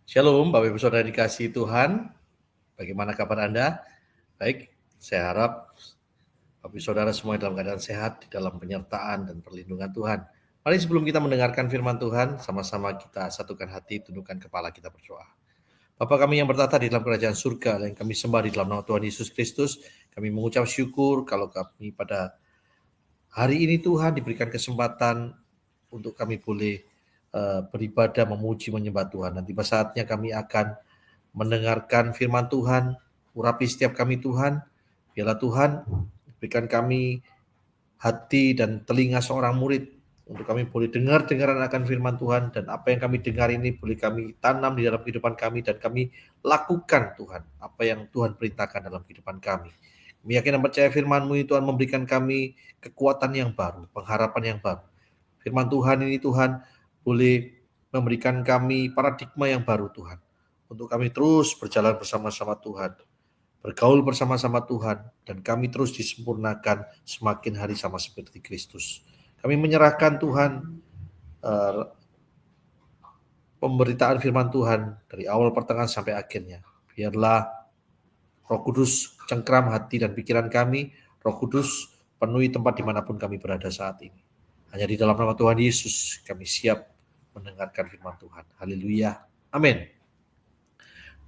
Shalom, Bapak Ibu Saudara dikasihi Tuhan. Bagaimana kabar Anda? Baik, saya harap Bapak Ibu Saudara semua dalam keadaan sehat di dalam penyertaan dan perlindungan Tuhan. Mari sebelum kita mendengarkan firman Tuhan, sama-sama kita satukan hati, tundukkan kepala, kita berdoa. Bapa kami yang bertata di dalam kerajaan surga, yang kami sembah di dalam nama Tuhan Yesus Kristus, kami mengucap syukur kalau kami pada hari ini Tuhan diberikan kesempatan untuk kami boleh beribadah, memuji, menyembah Tuhan. Dan tiba saatnya kami akan mendengarkan firman Tuhan, urapi setiap kami Tuhan. Biarlah Tuhan berikan kami hati dan telinga seorang murid untuk kami boleh dengar-dengaran akan firman Tuhan, dan apa yang kami dengar ini boleh kami tanam di dalam kehidupan kami dan kami lakukan Tuhan, apa yang Tuhan perintahkan dalam kehidupan kami. Kami yakin dan percaya firman-Mu ini Tuhan memberikan kami kekuatan yang baru, pengharapan yang baru. Firman Tuhan ini Tuhan boleh memberikan kami paradigma yang baru Tuhan, untuk kami terus berjalan bersama-sama Tuhan, bergaul bersama-sama Tuhan, dan kami terus disempurnakan semakin hari sama seperti Kristus. Kami menyerahkan Tuhan pemberitaan firman Tuhan dari awal pertengahan sampai akhirnya. Biarlah Roh Kudus cengkram hati dan pikiran kami, Roh Kudus penuhi tempat dimanapun kami berada saat ini. Hanya di dalam nama Tuhan Yesus kami siap mendengarkan firman Tuhan. Haleluya. Amin.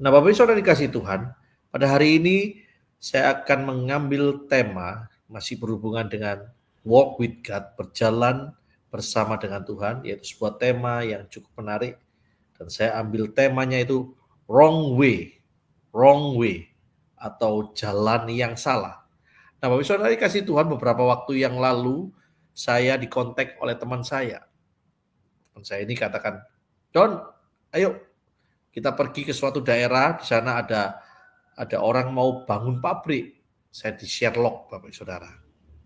Nah, Bapak Ibu Saudara dikasihi Tuhan, pada hari ini saya akan mengambil tema masih berhubungan dengan walk with God, berjalan bersama dengan Tuhan, yaitu sebuah tema yang cukup menarik. Dan saya ambil temanya itu wrong way atau jalan yang salah. Nah, Bapak Ibu Saudara dikasihi Tuhan, beberapa waktu yang lalu saya dikontak oleh teman saya. Teman saya ini katakan, "Don, ayo kita pergi ke suatu daerah, di sana ada orang mau bangun pabrik." Saya di Sherlock, Bapak Saudara,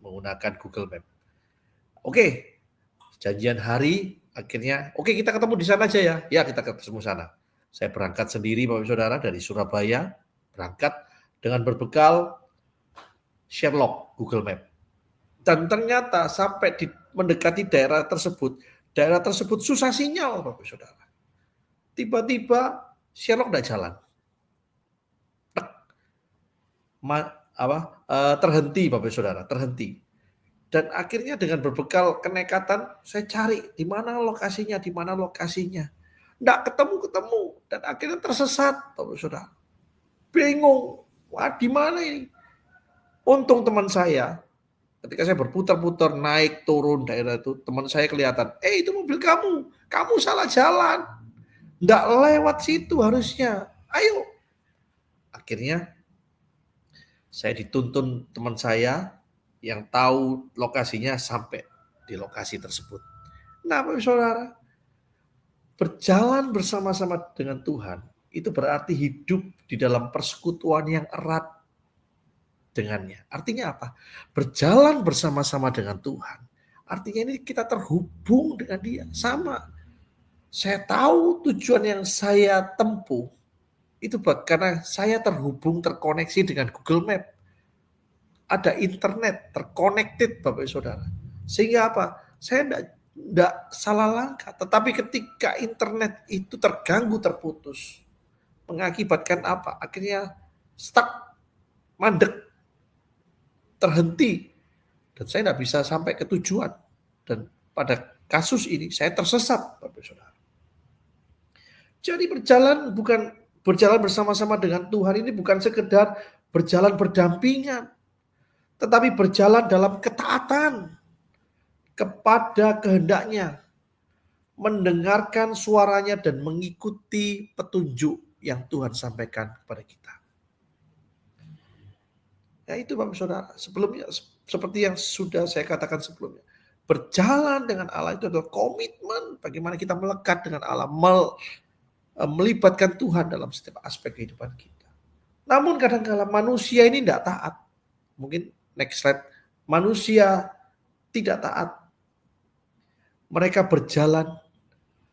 menggunakan Google Map. Oke, janjian hari, akhirnya oke kita ketemu di sana aja ya. Ya, kita ketemu sana. Saya berangkat sendiri Bapak Saudara dari Surabaya, berangkat dengan berbekal Sherlock Google Map. Dan ternyata sampai mendekati daerah tersebut susah sinyal Bapak Saudara. Tiba-tiba Sherlock tidak jalan. Terhenti Bapak Saudara, terhenti. Dan akhirnya dengan berbekal kenekatan saya cari di mana lokasinya. Enggak ketemu dan akhirnya tersesat Bapak Saudara. Bingung, wah di mana ini? Untung teman saya, ketika saya berputar-putar naik turun daerah itu, teman saya kelihatan, itu mobil kamu salah jalan. Enggak lewat situ harusnya. Ayo. Akhirnya saya dituntun teman saya yang tahu lokasinya sampai di lokasi tersebut. Nah, Bapak Saudara, berjalan bersama-sama dengan Tuhan itu berarti hidup di dalam persekutuan yang erat dengannya. Artinya apa? Berjalan bersama-sama dengan Tuhan. Artinya ini kita terhubung dengan Dia. Sama. Saya tahu tujuan yang saya tempuh itu karena saya terkoneksi dengan Google Map. Ada internet, terconnected Bapak Saudara. Sehingga apa? Saya tidak salah langkah. Tetapi ketika internet itu terganggu, terputus, mengakibatkan apa? Akhirnya stuck, mandek, terhenti. Dan saya tidak bisa sampai ke tujuan. Dan pada kasus ini saya tersesat Bapak Saudara. Jadi berjalan bersama-sama dengan Tuhan ini bukan sekedar berjalan berdampingan, tetapi berjalan dalam ketaatan kepada kehendaknya, mendengarkan suaranya dan mengikuti petunjuk yang Tuhan sampaikan kepada kita. Ya itu Bapak Saudara, sebelumnya seperti yang sudah saya katakan sebelumnya, berjalan dengan Allah itu adalah komitmen bagaimana kita melekat dengan Allah, melibatkan Tuhan dalam setiap aspek kehidupan kita. Namun kadang-kala manusia ini tidak taat. Mungkin next slide. Manusia tidak taat. Mereka berjalan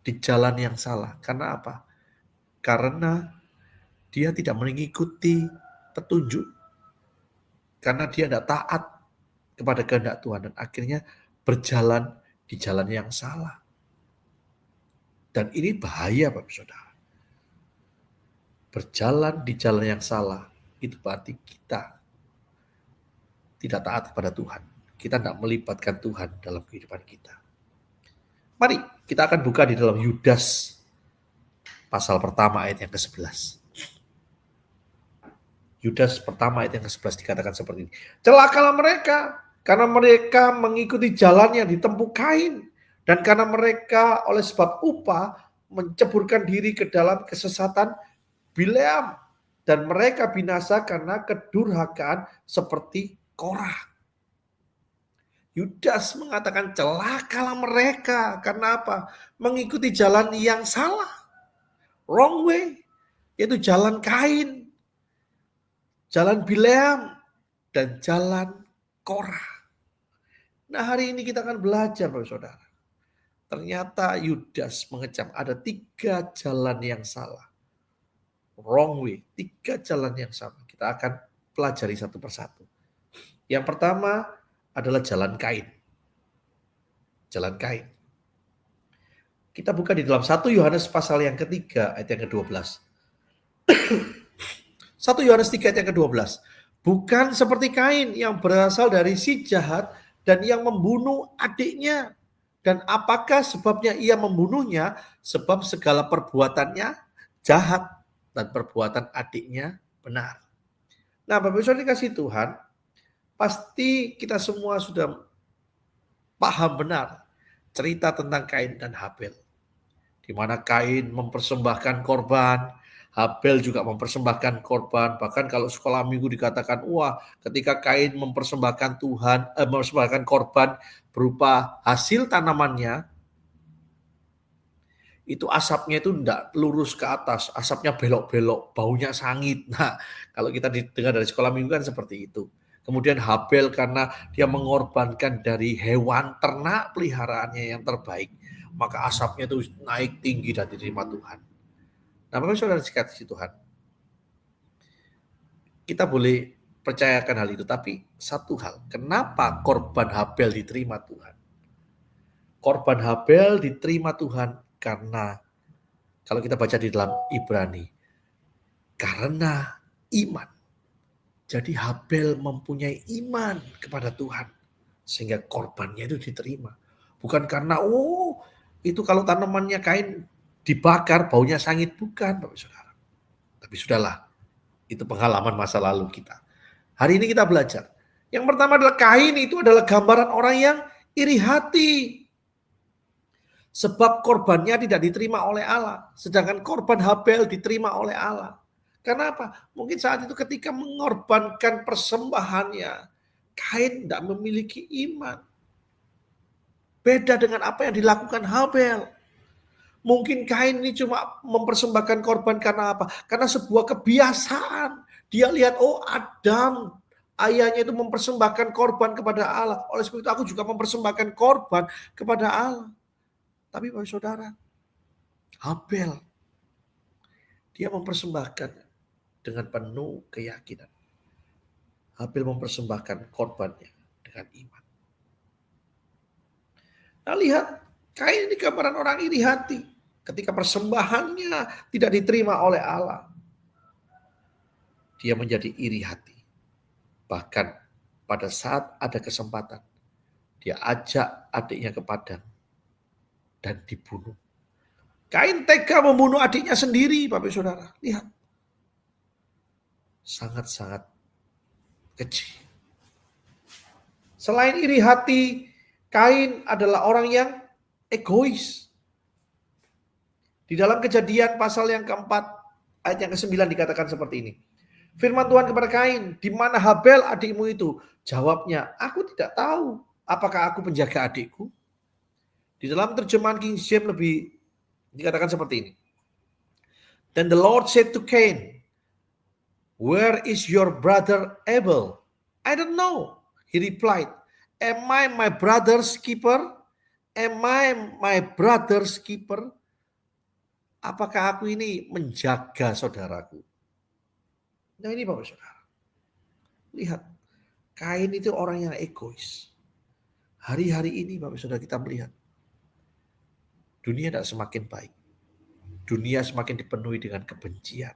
di jalan yang salah. Karena apa? Karena dia tidak mengikuti petunjuk. Karena dia tidak taat kepada kehendak Tuhan. Dan akhirnya berjalan di jalan yang salah. Dan ini bahaya Bapak Saudara. berjalan di jalan yang salah, itu berarti kita tidak taat kepada Tuhan. Kita tidak melibatkan Tuhan dalam kehidupan kita. Mari kita akan buka di dalam Yudas pasal pertama ayat yang ke-11. Yudas pertama ayat yang ke-11 dikatakan seperti ini. Celakalah mereka karena mereka mengikuti jalan yang ditempuh Kain, dan karena mereka oleh sebab upah menceburkan diri ke dalam kesesatan Bileam, dan mereka binasa karena kedurhakaan seperti Korah. Yudas mengatakan celakalah mereka karena apa? Mengikuti jalan yang salah, wrong way, yaitu jalan Kain, jalan Bileam, dan jalan Korah. Nah, hari ini kita akan belajar, Bapak Saudara. Ternyata Yudas mengecam ada 3 jalan yang salah. Wrong way, 3 jalan yang sama. Kita akan pelajari satu persatu. Yang pertama adalah jalan Kain. Jalan Kain. Kita buka di dalam 1 Yohanes pasal yang ketiga ayat yang ke-12. 1 Yohanes 3 ayat yang ke-12. Bukan seperti Kain yang berasal dari si jahat dan yang membunuh adiknya. Dan apakah sebabnya ia membunuhnya? Sebab segala perbuatannya jahat dan perbuatan adiknya benar. Nah, Bapak Ibu dikasih Tuhan, pasti kita semua sudah paham benar cerita tentang Kain dan Habel. Di mana Kain mempersembahkan korban, Habel juga mempersembahkan korban. Bahkan kalau sekolah minggu dikatakan, wah, ketika Kain mempersembahkan korban berupa hasil tanamannya, itu asapnya itu tidak lurus ke atas, asapnya belok-belok, baunya sangit. Nah, kalau kita dengar dari sekolah minggu kan seperti itu. Kemudian Habel karena dia mengorbankan dari hewan ternak peliharaannya yang terbaik, maka asapnya itu naik tinggi dan diterima Tuhan. Nah, Bapak Saudara dikasihi Tuhan, kita boleh percayakan hal itu, tapi satu hal, kenapa korban Habel diterima Tuhan? Korban Habel diterima Tuhan karena kalau kita baca di dalam Ibrani, karena iman. Jadi Habel mempunyai iman kepada Tuhan sehingga korbannya itu diterima. Bukan karena itu kalau tanamannya Kain dibakar baunya sangit, bukan Bapak Saudara. Tapi sudahlah, itu pengalaman masa lalu kita. Hari ini kita belajar. Yang pertama adalah Kain itu adalah gambaran orang yang iri hati. Sebab korbannya tidak diterima oleh Allah. Sedangkan korban Habel diterima oleh Allah. Kenapa? Mungkin saat itu ketika mengorbankan persembahannya, Kain tidak memiliki iman. Beda dengan apa yang dilakukan Habel. Mungkin Kain ini cuma mempersembahkan korban karena apa? Karena sebuah kebiasaan. Dia lihat, Adam, ayahnya itu mempersembahkan korban kepada Allah. Oleh sebab itu aku juga mempersembahkan korban kepada Allah. Tapi Bapak Saudara, Habel, dia mempersembahkan dengan penuh keyakinan. Habel mempersembahkan korbannya dengan iman. Nah, lihat, Kain ini gambaran orang iri hati. Ketika persembahannya tidak diterima oleh Allah, dia menjadi iri hati. Bahkan pada saat ada kesempatan, dia ajak adiknya ke padang dan dibunuh. Kain tega membunuh adiknya sendiri, Bapak Saudara. Lihat. Sangat-sangat kecil. Selain iri hati, Kain adalah orang yang egois. Di dalam Kejadian pasal yang keempat, ayat yang ke-9 dikatakan seperti ini. Firman Tuhan kepada Kain, di mana Habel adikmu itu? Jawabnya, aku tidak tahu. Apakah aku penjaga adikku? Di dalam terjemahan King James lebih dikatakan seperti ini. Then the Lord said to Cain, where is your brother Abel? I don't know. He replied, am I my brother's keeper? Am I my brother's keeper? Apakah aku ini menjaga saudaraku? Nah, ini Bapak Saudara. Lihat, Kain itu orang yang egois. Hari-hari ini Bapak Saudara kita melihat dunia tidak semakin baik. Dunia semakin dipenuhi dengan kebencian.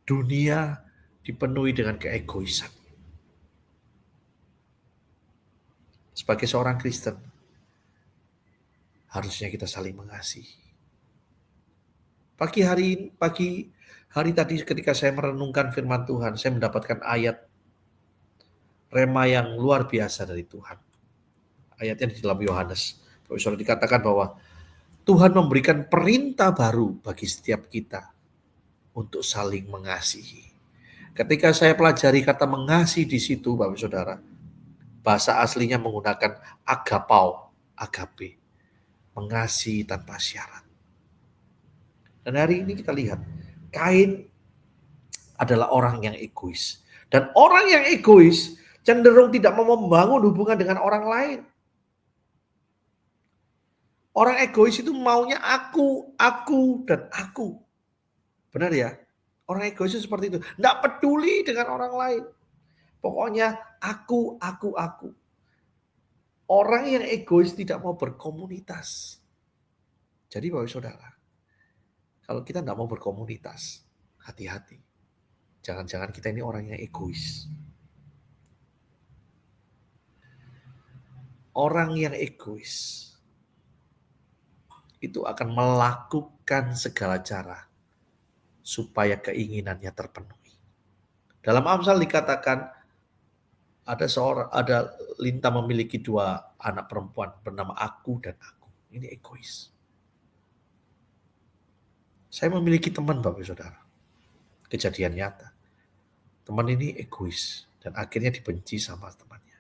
Dunia dipenuhi dengan keegoisan. Sebagai seorang Kristen, harusnya kita saling mengasihi. Pagi hari tadi ketika saya merenungkan firman Tuhan, saya mendapatkan ayat rema yang luar biasa dari Tuhan. Ayatnya di dalam Yohanes. Saudara, dikatakan bahwa Tuhan memberikan perintah baru bagi setiap kita untuk saling mengasihi. Ketika saya pelajari kata mengasihi di situ, Bapak Saudara, bahasa aslinya menggunakan agapau, agape, mengasihi tanpa syarat. Dan hari ini kita lihat, Kain adalah orang yang egois. Dan orang yang egois cenderung tidak mau membangun hubungan dengan orang lain. Orang egois itu maunya aku, dan aku. Benar ya? Orang egois itu seperti itu. Nggak peduli dengan orang lain. Pokoknya aku. Orang yang egois tidak mau berkomunitas. Jadi Bapak Saudara, kalau kita nggak mau berkomunitas, hati-hati. Jangan-jangan kita ini orang yang egois. Orang yang egois itu akan melakukan segala cara supaya keinginannya terpenuhi. Dalam Amsal dikatakan ada Linta memiliki 2 anak perempuan bernama Aku dan Aku. Ini egois. Saya memiliki teman Bapak Saudara. Kejadian nyata. Teman ini egois dan akhirnya dibenci sama temannya.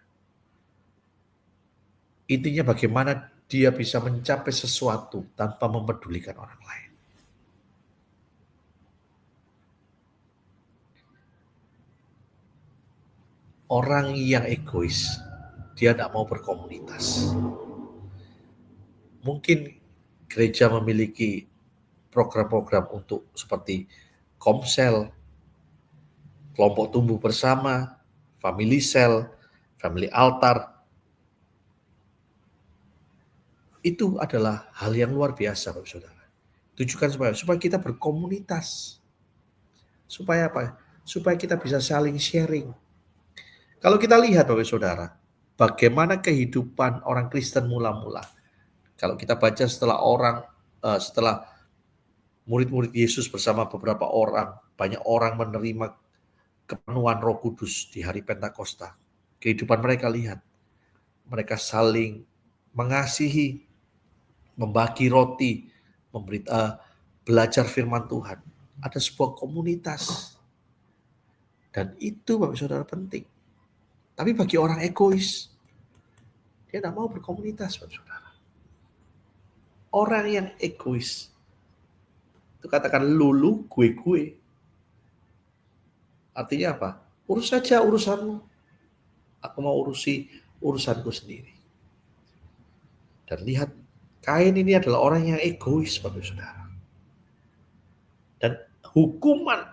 Intinya bagaimana dia bisa mencapai sesuatu tanpa mempedulikan orang lain. Orang yang egois, dia tidak mau berkomunitas. Mungkin gereja memiliki program-program untuk seperti komsel, kelompok tumbuh bersama, family cell, family altar. Itu adalah hal yang luar biasa, Bapak Saudara. Tujukan supaya kita berkomunitas. Supaya apa? Supaya kita bisa saling sharing. Kalau kita lihat Bapak Saudara, bagaimana kehidupan orang Kristen mula-mula. Kalau kita baca setelah murid-murid Yesus bersama beberapa orang, banyak orang menerima kepenuhan Roh Kudus di hari Pentakosta. Kehidupan mereka lihat, mereka saling mengasihi, membagi roti, belajar firman Tuhan. Ada sebuah komunitas. Dan itu Bapak Saudara penting. Tapi bagi orang egois, dia tidak mau berkomunitas Bapak Saudara. Orang yang egois, itu katakan lulu, gue. Artinya apa? Urus saja urusanmu. Aku mau urusi urusanku sendiri. Dan lihat, Kain ini adalah orang yang egois, Bapak Saudara. Dan hukuman,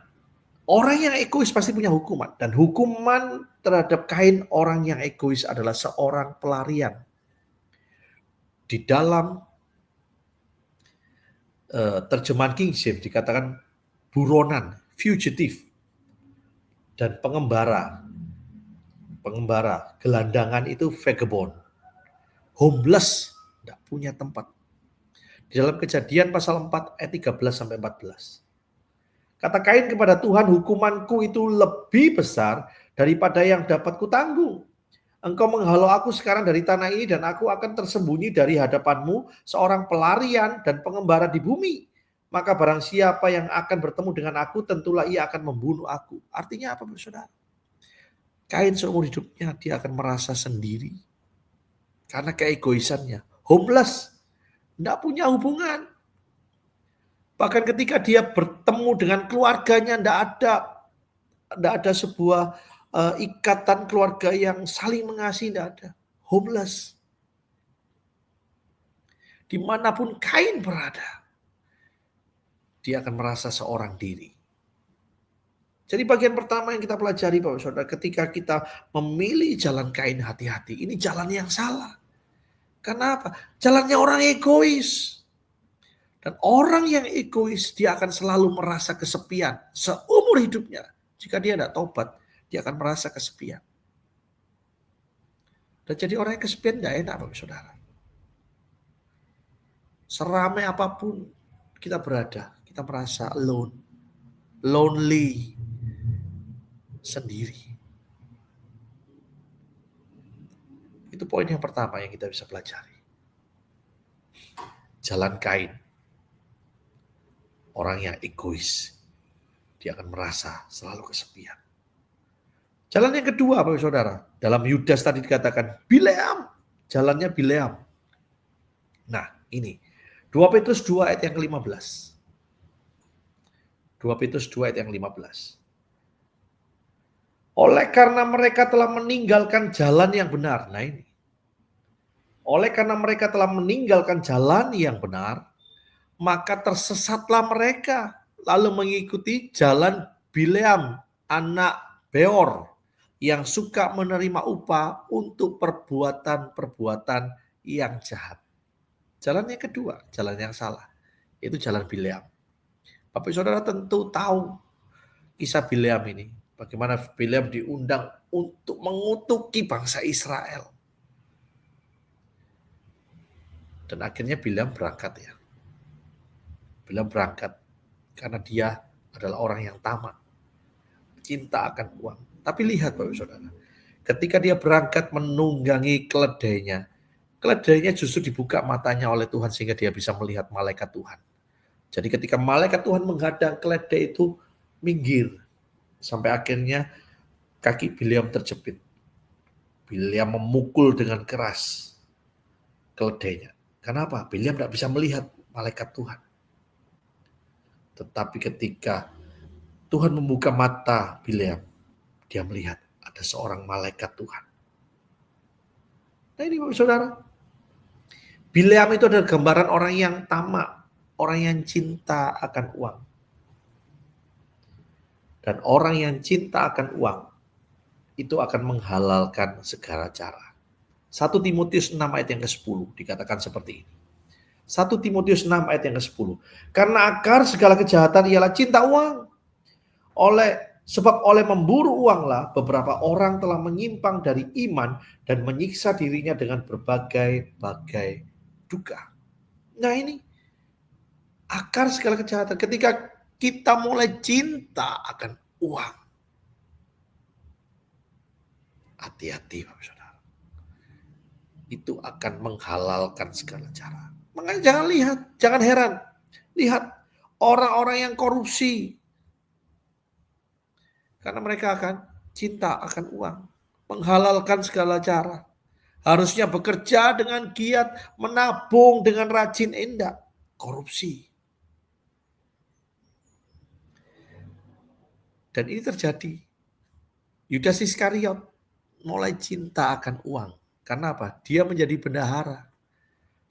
orang yang egois pasti punya hukuman. Dan hukuman terhadap Kain orang yang egois adalah seorang pelarian. Di dalam terjemahan King James dikatakan buronan, fugitive. Dan pengembara, gelandangan itu vagabond. Homeless, tidak punya tempat. Di dalam Kejadian pasal 4 ayat 13-14. Kata Kain kepada Tuhan, hukumanku itu lebih besar daripada yang dapat kutanggung. Engkau menghalau aku sekarang dari tanah ini dan aku akan tersembunyi dari hadapanmu seorang pelarian dan pengembara di bumi. Maka barang siapa yang akan bertemu dengan aku tentulah ia akan membunuh aku. Artinya apa Saudara? Kain seumur hidupnya dia akan merasa sendiri. Karena keegoisannya. Homeless. Tidak punya hubungan. Bahkan ketika dia bertemu dengan keluarganya, tidak ada sebuah ikatan keluarga yang saling mengasihi, tidak ada. Homeless. Dimanapun Kain berada, dia akan merasa seorang diri. Jadi bagian pertama yang kita pelajari Bapak Saudara, ketika kita memilih jalan Kain, hati-hati. Ini jalan yang salah. Kenapa? Jalannya orang egois. Dan orang yang egois dia akan selalu merasa kesepian seumur seumur hidupnya. Jika dia tidak tobat, dia akan merasa kesepian. Dan jadi orang yang kesepian tidak enak, Bapak Saudara. Seramai apapun kita berada, kita merasa alone, lonely, sendiri. Itu poin yang pertama yang kita bisa pelajari. Jalan Kain. Orang yang egois. Dia akan merasa selalu kesepian. Jalan yang kedua, Bapak Saudara. Dalam Yudas tadi dikatakan, Bileam. Jalannya Bileam. Nah, ini. 2 Petrus 2 ayat yang ke-15. 2 Petrus 2 ayat yang 15. Oleh karena mereka telah meninggalkan jalan yang benar. Nah ini. Oleh karena mereka telah meninggalkan jalan yang benar, maka tersesatlah mereka, lalu mengikuti jalan Bileam, anak Beor, yang suka menerima upah untuk perbuatan-perbuatan yang jahat. Jalan yang kedua, jalan yang salah, itu jalan Bileam. Bapak Saudara tentu tahu kisah Bileam ini. Bagaimana Bileam diundang untuk mengutuki bangsa Israel. Dan akhirnya Bileam berangkat ya. Bileam berangkat karena dia adalah orang yang tamak. Cinta akan uang. Tapi lihat Bapak Saudara. Ketika dia berangkat menunggangi keledainya justru dibuka matanya oleh Tuhan sehingga dia bisa melihat malaikat Tuhan. Jadi ketika malaikat Tuhan menghadang, keledai itu minggir. Sampai akhirnya kaki Bileam terjepit. Bileam memukul dengan keras keledainya. Kenapa? Bileam tidak bisa melihat malaikat Tuhan. Tetapi ketika Tuhan membuka mata Bileam, dia melihat ada seorang malaikat Tuhan. Nah ini Bapak Saudara. Bileam itu adalah gambaran orang yang tamak, orang yang cinta akan uang. Dan orang yang cinta akan uang itu akan menghalalkan segala cara. 1 Timotius 6 ayat yang ke-10 dikatakan seperti ini. 1 Timotius 6 ayat yang ke-10. Karena akar segala kejahatan ialah cinta uang. Sebab oleh memburu uanglah beberapa orang telah menyimpang dari iman dan menyiksa dirinya dengan berbagai-bagai duka. Nah ini akar segala kejahatan. Ketika kita mulai cinta akan uang. Hati-hati Bapak Saudara. Itu akan menghalalkan segala cara. Makanya jangan lihat, jangan heran. Lihat orang-orang yang korupsi. Karena mereka akan cinta akan uang. Menghalalkan segala cara. Harusnya bekerja dengan giat, menabung dengan rajin, enggak. Korupsi. Dan ini terjadi. Yudas Iskariot mulai cinta akan uang. Karena apa? Dia menjadi bendahara.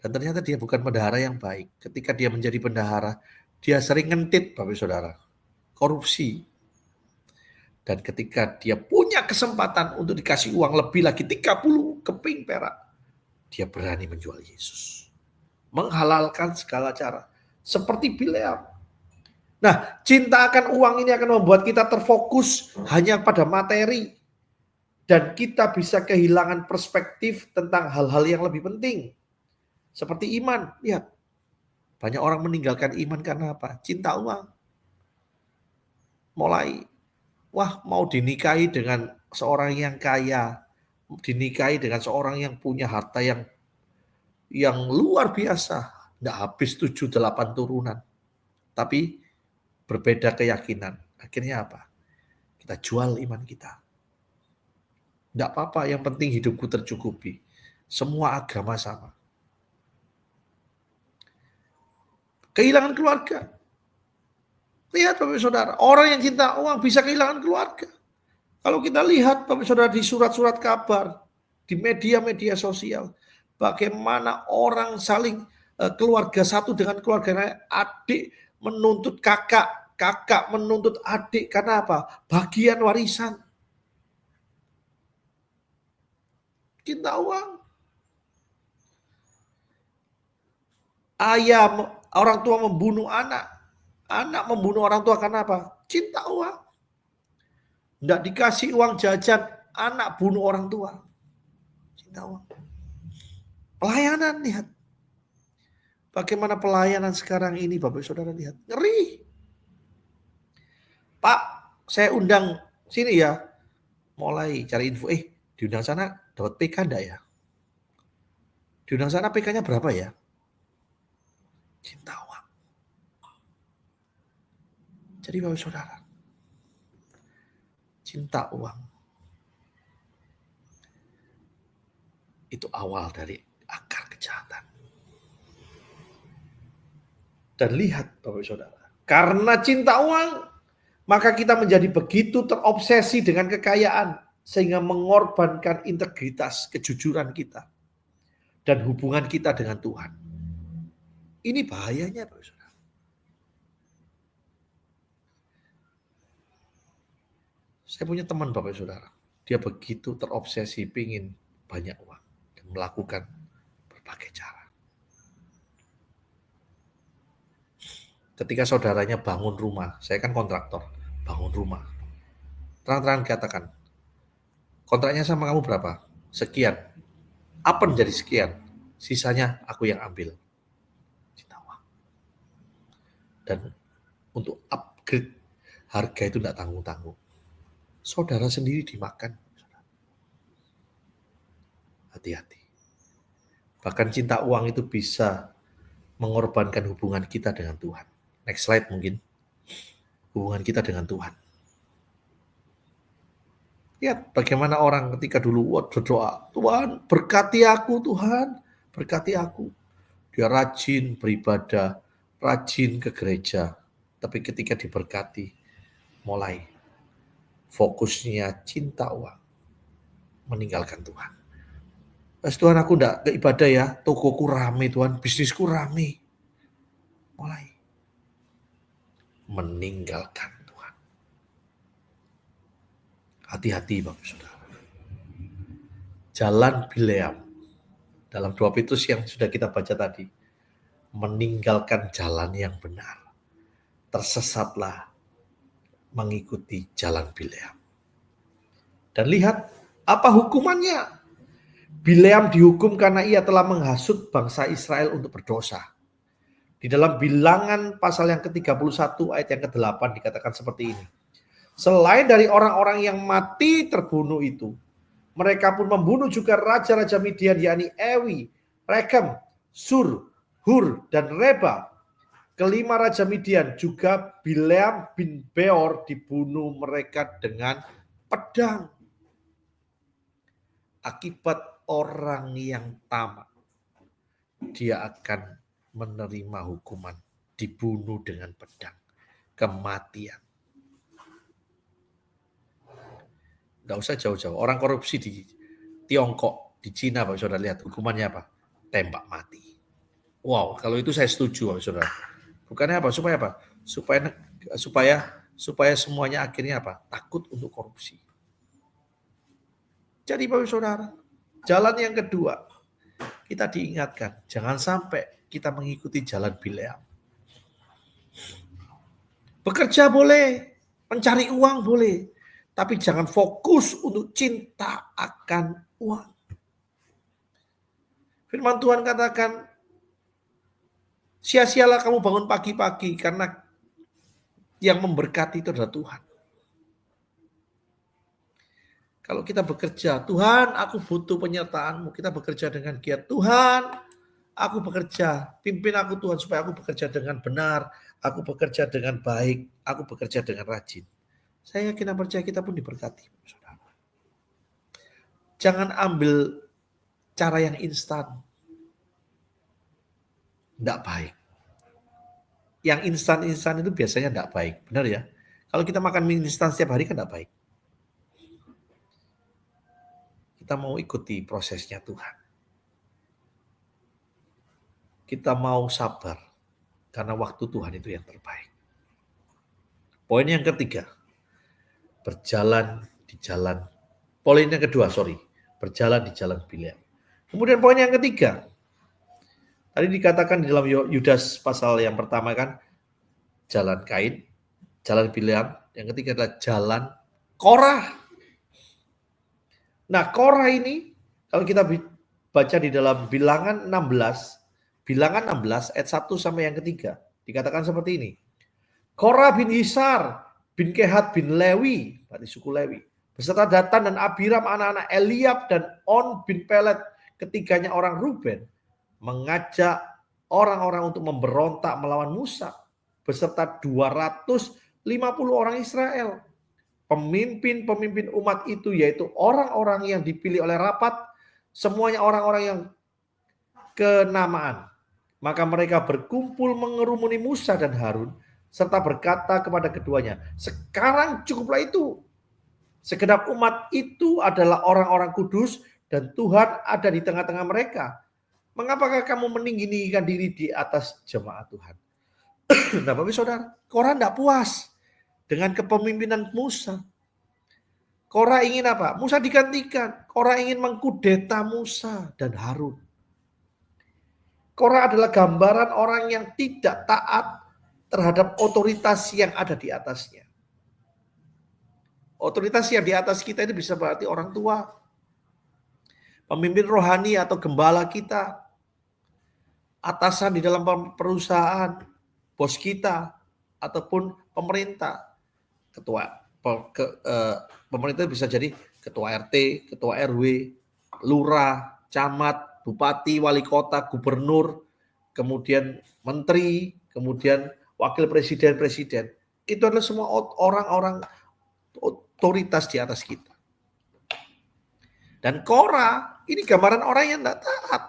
Dan ternyata dia bukan bendahara yang baik. Ketika dia menjadi bendahara, dia sering ngentit, Bapak Saudara. Korupsi. Dan ketika dia punya kesempatan untuk dikasih uang lebih lagi 30 keping perak, dia berani menjual Yesus. Menghalalkan segala cara. Seperti Bileam. Nah, cinta akan uang ini akan membuat kita terfokus hanya pada materi. Dan kita bisa kehilangan perspektif tentang hal-hal yang lebih penting. Seperti iman. Lihat. Banyak orang meninggalkan iman karena apa? Cinta uang. Mulai, mau dinikahi dengan seorang yang kaya. Dinikahi dengan seorang yang punya harta yang luar biasa. Nggak habis 7-8 turunan. Tapi berbeda keyakinan. Akhirnya apa? Kita jual iman kita. Nggak apa-apa, yang penting hidupku tercukupi. Semua agama sama. Kehilangan keluarga. Lihat Bapak Saudara, orang yang cinta uang bisa kehilangan keluarga. Kalau kita lihat Bapak Saudara di surat-surat kabar, di media-media sosial, bagaimana orang saling keluarga satu dengan keluarga lain, adik menuntut kakak, kakak menuntut adik, karena apa? Bagian warisan. Cinta uang. Ayah, orang tua membunuh anak. Anak membunuh orang tua karena apa? Cinta uang. Enggak dikasih uang jajan, anak bunuh orang tua. Cinta uang. Pelayanan, lihat. Bagaimana pelayanan sekarang ini, Bapak Saudara, lihat. Ngeri. Pak, saya undang sini ya. Mulai cari info. Diundang sana dapat PK enggak ya? Diundang sana PK-nya berapa ya? Cinta uang. Jadi Bapak Saudara, cinta uang itu awal dari akar kejahatan. Dan lihat Bapak Saudara, karena cinta uang, maka kita menjadi begitu terobsesi dengan kekayaan, sehingga mengorbankan integritas, kejujuran kita, dan hubungan kita dengan Tuhan. Ini bahayanya Bapak Saudara. Saya punya teman Bapak Saudara, dia begitu terobsesi pingin banyak uang, dan melakukan berbagai cara. Ketika saudaranya bangun rumah, saya kan kontraktor, bangun rumah. Terang-terangan katakan, kontraknya sama kamu berapa? Sekian. Apa menjadi sekian? Sisanya aku yang ambil. Cinta uang. Dan untuk upgrade harga itu tidak tanggung-tanggung. Saudara sendiri dimakan. Hati-hati. Bahkan cinta uang itu bisa mengorbankan hubungan kita dengan Tuhan. Next slide mungkin. Hubungan kita dengan Tuhan. Lihat bagaimana orang ketika dulu berdoa, Tuhan berkati aku, Tuhan berkati aku. Dia rajin beribadah, rajin ke gereja. Tapi ketika diberkati, mulai fokusnya cinta uang, meninggalkan Tuhan. Tuhan aku enggak ke ibadah ya, tokoku rame Tuhan, bisnisku rame. Mulai meninggalkan Tuhan. Hati-hati Bapak Saudara. Jalan Bileam dalam 2 Petrus yang sudah kita baca tadi, meninggalkan jalan yang benar. Tersesatlah mengikuti jalan Bileam. Dan lihat apa hukumannya. Bileam dihukum karena ia telah menghasut bangsa Israel untuk berdosa. Di dalam Bilangan pasal yang ke-31 ayat yang ke-8 dikatakan seperti ini. Selain dari orang-orang yang mati terbunuh itu, mereka pun membunuh juga raja-raja Midian, yakni Ewi, Rekem, Sur, Hur, dan Reba. Kelima raja Midian, juga Bileam bin Beor dibunuh mereka dengan pedang. Akibat orang yang tamak, dia akan menerima hukuman, dibunuh dengan pedang, kematian. Nggak usah jauh-jauh. Orang korupsi di Tiongkok, di Cina, Pak Saudara lihat hukumannya apa? Tembak mati. Wow, kalau itu saya setuju, Pak Saudara. Bukannya apa? Supaya apa? Supaya semuanya akhirnya apa? Takut untuk korupsi. Jadi Bapak Saudara, jalan yang kedua, kita diingatkan, jangan sampai kita mengikuti jalan Bileam. Bekerja boleh, mencari uang boleh, tapi jangan fokus untuk cinta akan uang. Firman Tuhan katakan, sia-sialah kamu bangun pagi-pagi karena yang memberkati itu adalah Tuhan. Kalau kita bekerja, Tuhan aku butuh penyertaan-Mu. Kita bekerja dengan giat. Tuhan aku bekerja, pimpin aku Tuhan supaya aku bekerja dengan benar. Aku bekerja dengan baik. Aku bekerja dengan rajin. Saya yakin dan percaya kita pun diberkati. Saudara. Jangan ambil cara yang instan. Tidak baik. Yang instan-instan itu biasanya tidak baik. Benar ya? Kalau kita makan mie instan setiap hari kan tidak baik. Kita mau ikuti prosesnya Tuhan. Kita mau sabar. Karena waktu Tuhan itu yang terbaik. Poin yang ketiga. Berjalan di jalan. Poin yang kedua, berjalan di jalan Bileam. Kemudian poin yang ketiga. Tadi dikatakan di dalam Yudas pasal yang pertama kan. Jalan Kain. Jalan Bileam. Yang ketiga adalah jalan Korah. Nah, Korah ini kalau kita baca di dalam Bilangan 16 ayat 1 sampai yang ketiga, dikatakan seperti ini. Korah bin Hisar bin Kehat bin Lewi, berarti suku Lewi, beserta Datan dan Abiram anak-anak Eliab dan On bin Pelet, ketiganya orang Ruben, mengajak orang-orang untuk memberontak melawan Musa beserta 250 orang Israel. Pemimpin-pemimpin umat itu yaitu orang-orang yang dipilih oleh rapat, semuanya orang-orang yang kenamaan. Maka mereka berkumpul mengerumuni Musa dan Harun serta berkata kepada keduanya, sekarang cukuplah itu. Segenap umat itu adalah orang-orang kudus dan Tuhan ada di tengah-tengah mereka. Mengapakah kamu meninggikan diri di atas jemaat Tuhan? Nah, Bapak Saudara, Korah tidak puas dengan kepemimpinan Musa. Korah ingin apa? Musa digantikan. Korah ingin mengkudeta Musa dan Harun. Korah adalah gambaran orang yang tidak taat terhadap otoritas yang ada di atasnya. Otoritas yang di atas kita itu bisa berarti orang tua, pemimpin rohani atau gembala kita, atasan di dalam perusahaan, bos kita, ataupun pemerintah. Pemerintah bisa jadi ketua RT, ketua RW, lurah, camat, bupati, wali kota, gubernur, kemudian menteri, kemudian wakil presiden. Itu adalah semua orang-orang otoritas di atas kita. Dan Korah ini gambaran orang yang tidak taat.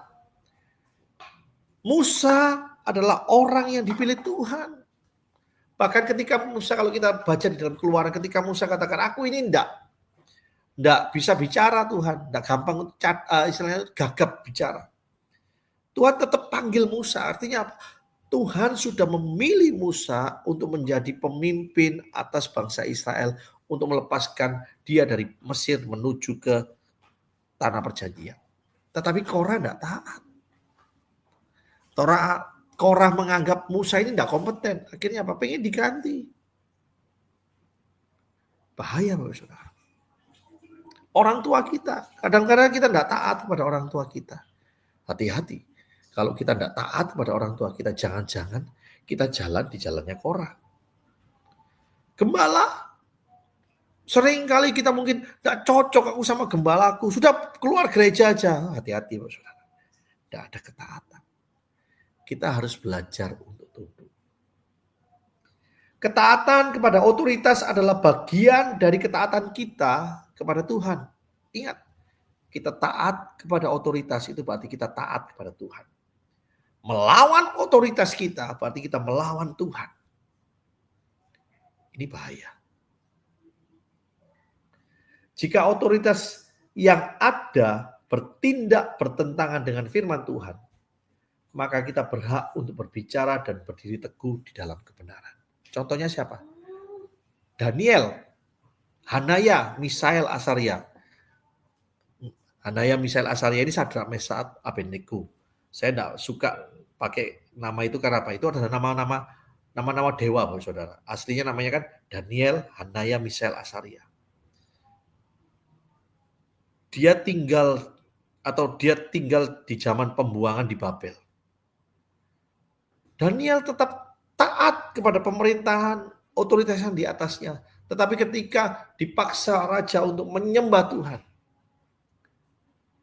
Musa adalah orang yang dipilih Tuhan. Bahkan ketika Musa, kalau kita baca di dalam Keluaran, ketika Musa katakan, aku ini enggak bisa bicara Tuhan, enggak gampang istilahnya gagap bicara. Tuhan tetap panggil Musa, artinya apa? Tuhan sudah memilih Musa untuk menjadi pemimpin atas bangsa Israel untuk melepaskan dia dari Mesir menuju ke tanah perjanjian. Tetapi Korah enggak taat. Korah menganggap Musa ini tidak kompeten. Akhirnya apa? Pengen diganti. Bahaya, Bapak Saudara. Orang tua kita. Kadang-kadang kita tidak taat kepada orang tua kita. Hati-hati. Kalau kita tidak taat kepada orang tua kita, jangan-jangan kita jalan di jalannya Korah. Gembala. Sering kali kita mungkin tidak cocok aku sama gembalaku. Sudah keluar gereja aja. Hati-hati, Bapak Saudara. Tidak ada ketaatan. Kita harus belajar untuk tunduk. Ketaatan kepada otoritas adalah bagian dari ketaatan kita kepada Tuhan. Ingat, kita taat kepada otoritas itu berarti kita taat kepada Tuhan. Melawan otoritas kita berarti kita melawan Tuhan. Ini bahaya. Jika otoritas yang ada bertindak bertentangan dengan firman Tuhan, maka kita berhak untuk berbicara dan berdiri teguh di dalam kebenaran. Contohnya siapa? Daniel, Hanaya, Misael, Asaria. Hanaya, Misael, Asaria ini Sadrak, Mesat, Abednego. Saya tidak suka pakai nama itu karena apa? Itu adalah nama-nama dewa, Bapak Saudara. Aslinya namanya kan Daniel, Hanaya, Misael, Asaria. Dia tinggal di zaman pembuangan di Babel. Daniel tetap taat kepada pemerintahan otoritas yang di atasnya. Tetapi ketika dipaksa raja untuk menyembah Tuhan,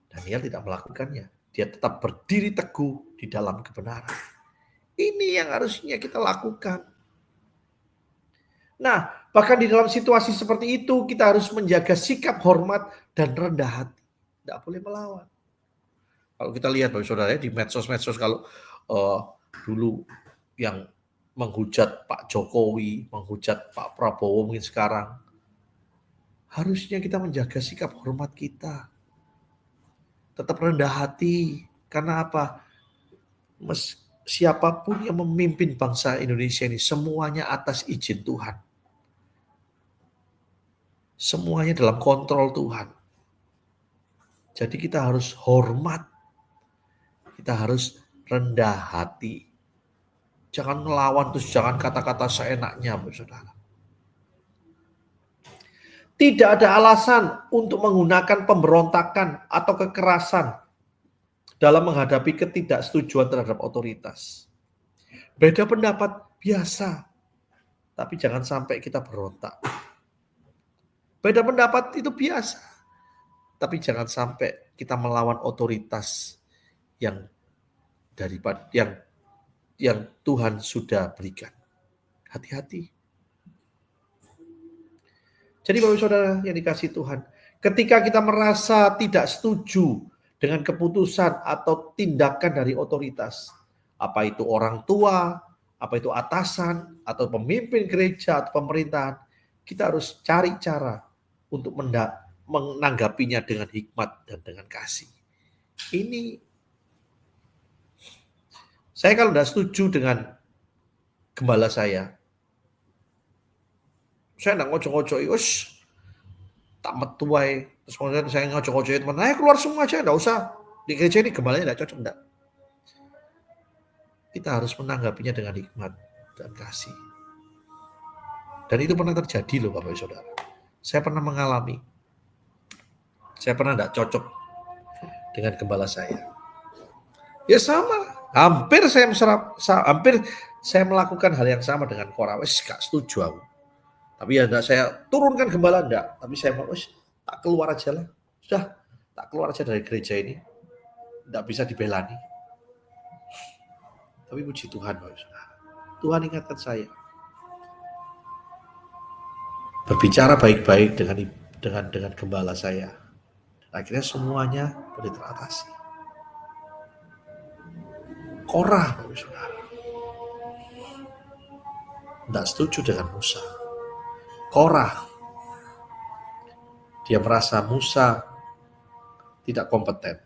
Daniel tidak melakukannya. Dia tetap berdiri teguh di dalam kebenaran. Ini yang harusnya kita lakukan. Nah, bahkan di dalam situasi seperti itu kita harus menjaga sikap hormat dan rendah hati. Tidak boleh melawan. Kalau kita lihat, Bapak Saudara, di medsos-medsos, kalau dulu yang menghujat Pak Jokowi, menghujat Pak Prabowo mungkin sekarang, harusnya kita menjaga sikap hormat kita. Tetap rendah hati. Karena apa? Siapapun yang memimpin bangsa Indonesia ini, semuanya atas izin Tuhan. Semuanya dalam kontrol Tuhan. Jadi kita harus hormat. Kita harus rendah hati. Jangan melawan, terus jangan kata-kata seenaknya, Bapak Saudara. Tidak ada alasan untuk menggunakan pemberontakan atau kekerasan dalam menghadapi ketidaksetujuan terhadap otoritas. Beda pendapat biasa, tapi jangan sampai kita berontak. Beda pendapat itu biasa, tapi jangan sampai kita melawan otoritas yang yang Tuhan sudah berikan. Hati-hati. Jadi Bapak Saudara yang dikasihi Tuhan, ketika kita merasa tidak setuju dengan keputusan atau tindakan dari otoritas, apa itu orang tua, apa itu atasan, atau pemimpin gereja atau pemerintahan, kita harus cari cara untuk menanggapinya dengan hikmat dan dengan kasih. Ini saya kalau tidak setuju dengan gembala saya nggak ngocok-ngocok, tak metuai. Terus kemudian saya ngocok-ngocokin teman, ayo keluar semua aja, nggak usah. Di gereja ini gembalanya nggak cocok, enggak. Kita harus menanggapinya dengan hikmat dan kasih. Dan itu pernah terjadi loh Bapak Saudara. Saya pernah mengalami. Saya pernah nggak cocok dengan gembala saya. Ya sama. Hampir saya melakukan hal yang sama dengan Korah. Wes gak setuju aku. Tapi ya enggak saya turunkan gembala enggak. Tapi saya mau tak keluar aja lah. Sudah, tak keluar aja dari gereja ini. Enggak bisa dibelani. Tapi puji Tuhan Bapak Saudara. Tuhan ingatkan saya. Berbicara baik-baik dengan gembala saya. Dan akhirnya semuanya boleh teratasi. Korah Bapak Saudara. Enggak setuju dengan Musa. Korah, dia merasa Musa tidak kompeten.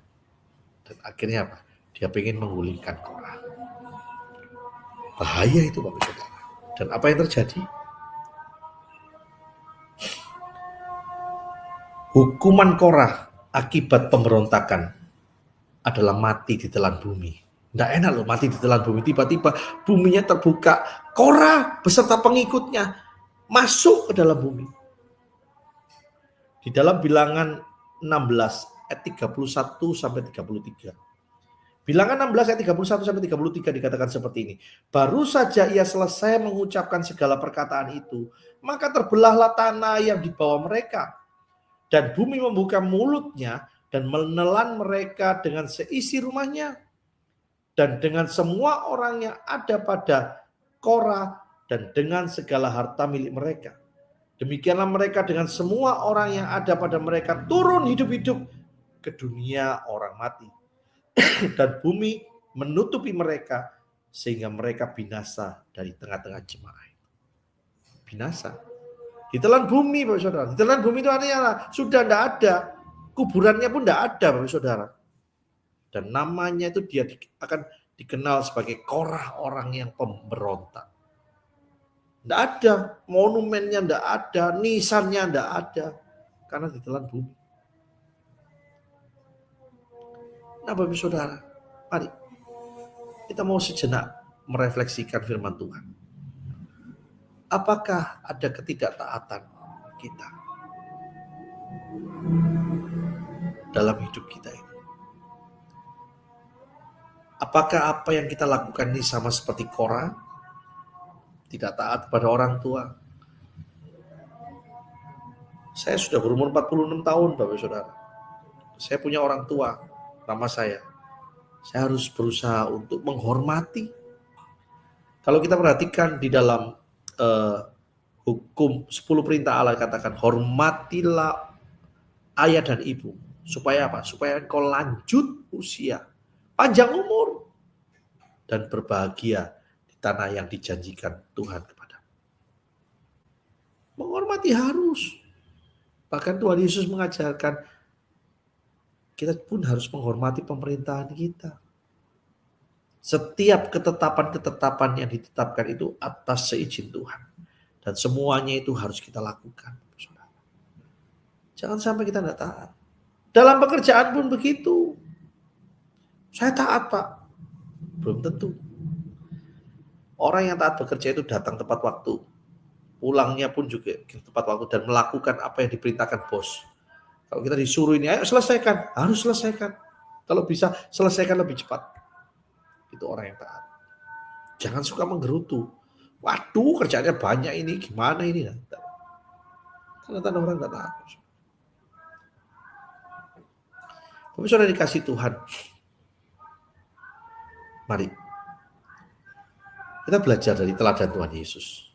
Dan akhirnya apa? Dia ingin menggulingkan Korah. Bahaya itu Bapak Saudara. Dan apa yang terjadi? Hukuman Korah akibat pemberontakan adalah mati di telan bumi. Tidak enak loh mati di telan bumi. Tiba-tiba buminya terbuka. Korah beserta pengikutnya masuk ke dalam bumi. Di dalam Bilangan 16 ayat 31 sampai 33. Bilangan 16 ayat 31 sampai 33 dikatakan seperti ini. Baru saja ia selesai mengucapkan segala perkataan itu, maka terbelahlah tanah yang di bawah mereka. Dan bumi membuka mulutnya dan menelan mereka dengan seisi rumahnya. Dan dengan semua orang yang ada pada Korah dan dengan segala harta milik mereka. Demikianlah mereka dengan semua orang yang ada pada mereka turun hidup-hidup ke dunia orang mati. Dan bumi menutupi mereka sehingga mereka binasa dari tengah-tengah jemaah. Binasa. Ditelan bumi Bapak Saudara. Ditelan bumi itu artinya sudah tidak ada. Kuburannya pun tidak ada Bapak Saudara. Dan namanya itu dia akan dikenal sebagai Korah, orang yang pemberontak. Tidak ada, monumennya tidak ada, nisannya tidak ada, karena ditelan bumi. Nah Bapak Saudara, mari kita mau sejenak merefleksikan firman Tuhan. Apakah ada ketidaktaatan kita dalam hidup kita ini? Apakah apa yang kita lakukan ini sama seperti Korah? Tidak taat kepada orang tua. Saya sudah berumur 46 tahun Bapak Saudara. Saya punya orang tua, nama saya. Saya harus berusaha untuk menghormati. Kalau kita perhatikan di dalam hukum 10 perintah Allah katakan, hormatilah ayah dan ibu. Supaya apa? Supaya engkau lanjut usia, panjang umur, dan berbahagia di tanah yang dijanjikan Tuhan kepada. Menghormati harus. Bahkan Tuhan Yesus mengajarkan kita pun harus menghormati pemerintahan kita. Setiap ketetapan-ketetapan yang ditetapkan itu atas seizin Tuhan. Dan semuanya itu harus kita lakukan. Jangan sampai kita tidak taat. Dalam pekerjaan pun begitu. Saya taat Pak. Belum tentu. Orang yang taat bekerja itu datang tepat waktu. pulangnya pun juga tepat waktu dan melakukan apa yang diperintahkan bos. Kalau kita disuruh ini, ayo selesaikan, harus selesaikan. Kalau bisa selesaikan lebih cepat. Itu orang yang taat. Jangan suka menggerutu. Waduh, kerjanya banyak ini, gimana ini? Tanda-tanda orang tidak taat. Tapi sudah dikasih Tuhan. Mari kita belajar dari teladan Tuhan Yesus.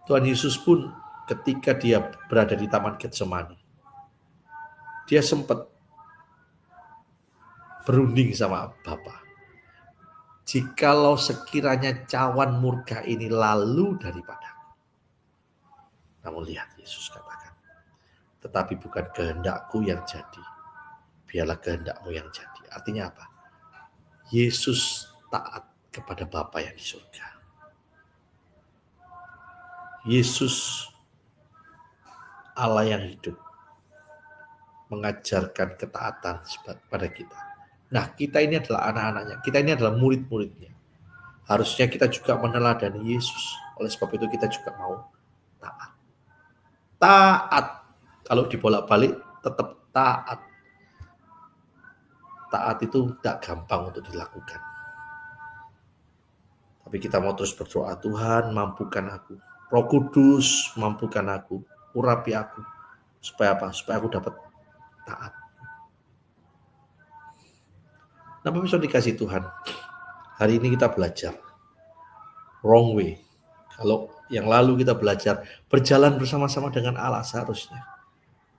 Tuhan Yesus pun ketika dia berada di Taman Getsemani, dia sempat berunding sama Bapa. Jikalau sekiranya cawan murka ini lalu daripadaku. Namun lihat Yesus katakan, tetapi bukan kehendakku yang jadi, biarlah kehendakmu yang jadi. Artinya apa? Yesus taat kepada Bapa yang di surga. Yesus Allah yang hidup mengajarkan ketaatan pada kita. Nah, kita ini adalah anak-anaknya, kita ini adalah murid-muridnya. Harusnya kita juga meneladani Yesus. Oleh sebab itu kita juga mau taat. Taat. Kalau dibolak-balik tetap taat. Taat itu tidak gampang untuk dilakukan. Tapi kita mau terus berdoa, Tuhan mampukan aku. Roh Kudus mampukan aku. Urapi aku. Supaya apa? Supaya aku dapat taat. Nah, bisa dikasih Tuhan. Hari ini kita belajar wrong way. Kalau yang lalu kita belajar berjalan bersama-sama dengan Allah seharusnya.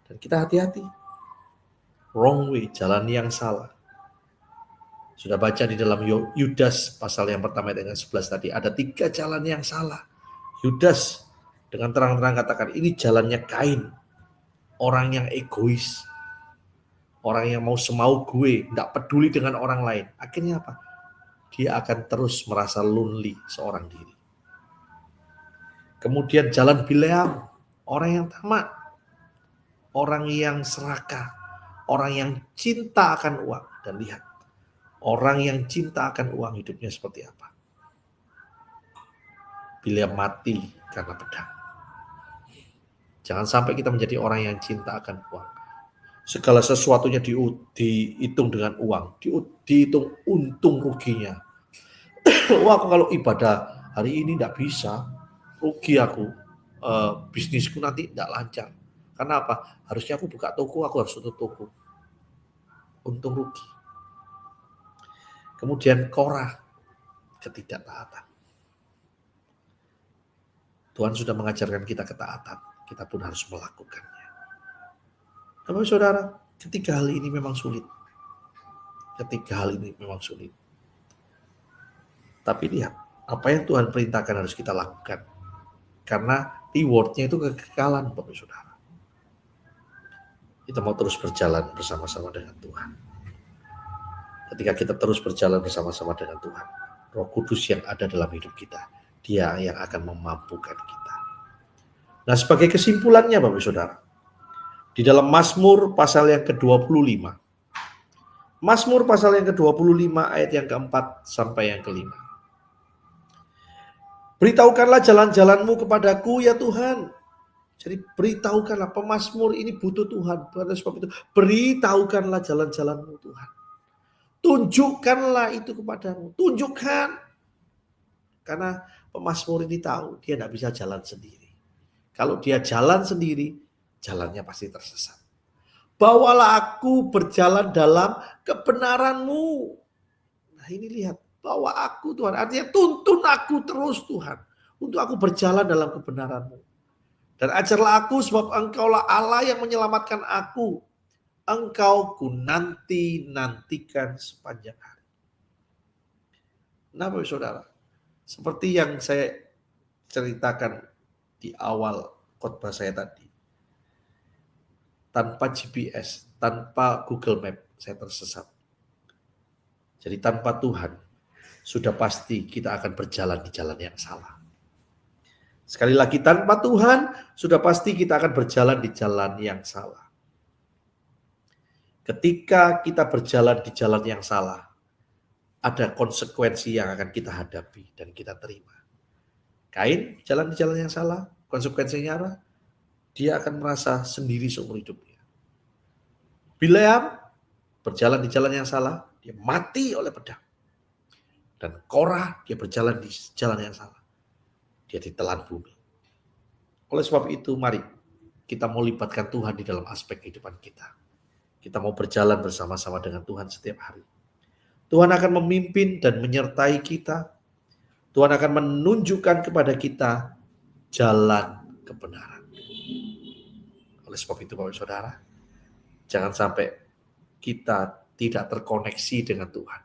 Dan kita hati-hati. Wrong way, jalan yang salah. Sudah baca di dalam Yudas pasal yang pertama dengan 11 tadi. Ada 3 jalan yang salah. Yudas dengan terang-terang katakan ini jalannya Kain. Orang yang egois. Orang yang mau semau gue, tidak peduli dengan orang lain. Akhirnya apa? Dia akan terus merasa lonely seorang diri. Kemudian jalan Bileam, orang yang tamak, orang yang serakah, orang yang cinta akan uang. Dan lihat, orang yang cinta akan uang hidupnya seperti apa. Bileam mati karena pedang. Jangan sampai kita menjadi orang yang cinta akan uang. Segala sesuatunya dihitung dengan uang, dihitung untung ruginya. Wah, kalau ibadah hari ini tidak bisa, rugi aku, bisnisku nanti tidak lancar. Karena apa? Harusnya aku buka toko, aku harus tutup toko. Untung rugi. Kemudian Korah, ketidaktaatan. Tuhan sudah mengajarkan kita ketaatan, kita pun harus melakukannya. Tapi saudara, ketiga hal ini memang sulit. Tapi lihat, apa yang Tuhan perintahkan harus kita lakukan. Karena rewardnya itu kekekalan, Bapak Saudara. Kita mau terus berjalan bersama-sama dengan Tuhan. Ketika kita terus berjalan bersama-sama dengan Tuhan, Roh Kudus yang ada dalam hidup kita, Dia yang akan memampukan kita. Nah, sebagai kesimpulannya Bapak Saudara, di dalam Mazmur pasal yang ke-25. Mazmur pasal yang ke-25 ayat yang ke-4 sampai yang ke-5. Beritahukanlah jalan-jalanmu kepadaku ya Tuhan. Jadi beritahukanlah, pemazmur ini butuh Tuhan. Pada sebab itu beritahukanlah jalan-jalanmu Tuhan. Tunjukkanlah itu kepadamu. Tunjukkan. Karena pemazmur ini tahu dia tidak bisa jalan sendiri. Kalau dia jalan sendiri, jalannya pasti tersesat. Bawalah aku berjalan dalam kebenaran-Mu. Nah ini lihat, bawa aku Tuhan. Artinya tuntun aku terus Tuhan. Untuk aku berjalan dalam kebenaran-Mu. Dan ajarlah aku sebab Engkaulah Allah yang menyelamatkan aku. Engkau ku nantikan sepanjang hari. Nah Bapak Saudara, seperti yang saya ceritakan di awal khotbah saya tadi. Tanpa GPS, tanpa Google Map, saya tersesat. Jadi tanpa Tuhan, sudah pasti kita akan berjalan di jalan yang salah. Sekali lagi, tanpa Tuhan, sudah pasti kita akan berjalan di jalan yang salah. Ketika kita berjalan di jalan yang salah, ada konsekuensi yang akan kita hadapi dan kita terima. Kain jalan di jalan yang salah, konsekuensinya apa? Dia akan merasa sendiri seumur hidupnya. Bileam berjalan di jalan yang salah, dia mati oleh pedang. Dan Korah, dia berjalan di jalan yang salah, dia ditelan bumi. Oleh sebab itu, mari kita mau libatkan Tuhan di dalam aspek kehidupan kita. Kita mau berjalan bersama-sama dengan Tuhan setiap hari. Tuhan akan memimpin dan menyertai kita. Tuhan akan menunjukkan kepada kita jalan kebenaran. Oleh sebab itu, Bapak Saudara, jangan sampai kita tidak terkoneksi dengan Tuhan.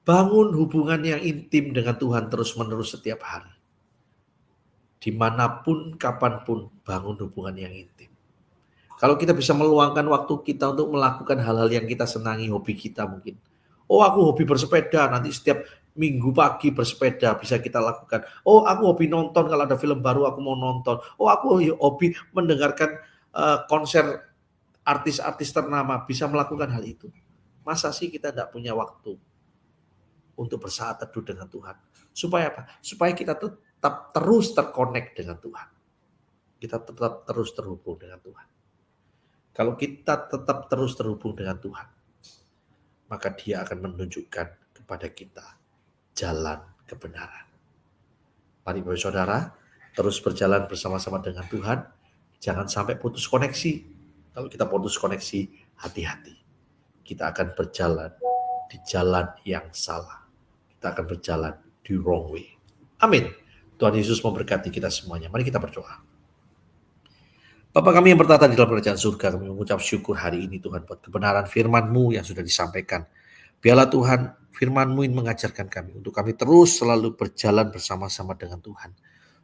Bangun hubungan yang intim dengan Tuhan terus-menerus setiap hari. Dimanapun, kapanpun, bangun hubungan yang intim. Kalau kita bisa meluangkan waktu kita untuk melakukan hal-hal yang kita senangi, hobi kita mungkin. Oh, aku hobi bersepeda, nanti setiap minggu pagi bersepeda bisa kita lakukan. Oh, aku hobi nonton, kalau ada film baru aku mau nonton. Oh, aku hobi mendengarkan konser artis-artis ternama, bisa melakukan hal itu. Masa sih kita tidak punya waktu untuk bersaat teduh dengan Tuhan? Supaya apa? Supaya kita tetap terus terkonek dengan Tuhan. Kita tetap terus terhubung dengan Tuhan. Kalau kita tetap terus terhubung dengan Tuhan, maka Dia akan menunjukkan kepada kita jalan kebenaran. Mari Bapak Saudara, terus berjalan bersama-sama dengan Tuhan. Jangan sampai putus koneksi. Kalau kita putus koneksi, hati-hati. Kita akan berjalan di jalan yang salah. Kita akan berjalan di wrong way. Amin. Tuhan Yesus memberkati kita semuanya. Mari kita berdoa. Bapa kami yang bertata di dalam kerajaan surga, kami mengucap syukur hari ini Tuhan buat kebenaran firman-Mu yang sudah disampaikan. Biarlah Tuhan firman-Mu yang mengajarkan kami untuk kami terus selalu berjalan bersama-sama dengan Tuhan.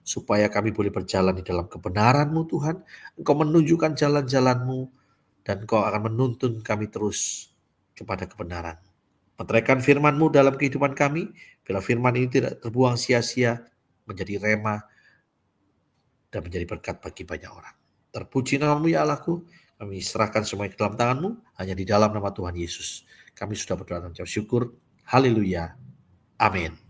Supaya kami boleh berjalan di dalam kebenaran-Mu Tuhan. Engkau menunjukkan jalan-jalan-Mu dan Engkau akan menuntun kami terus kepada kebenaran. Meteraikan firman-Mu dalam kehidupan kami. Bila firman ini tidak terbuang sia-sia, menjadi rema dan menjadi berkat bagi banyak orang. Terpuji nama-Mu ya Allahku, kami serahkan semuanya ke dalam tangan-Mu, hanya di dalam nama Tuhan Yesus. Kami sudah berdoa dan ucap syukur. Haleluya. Amin.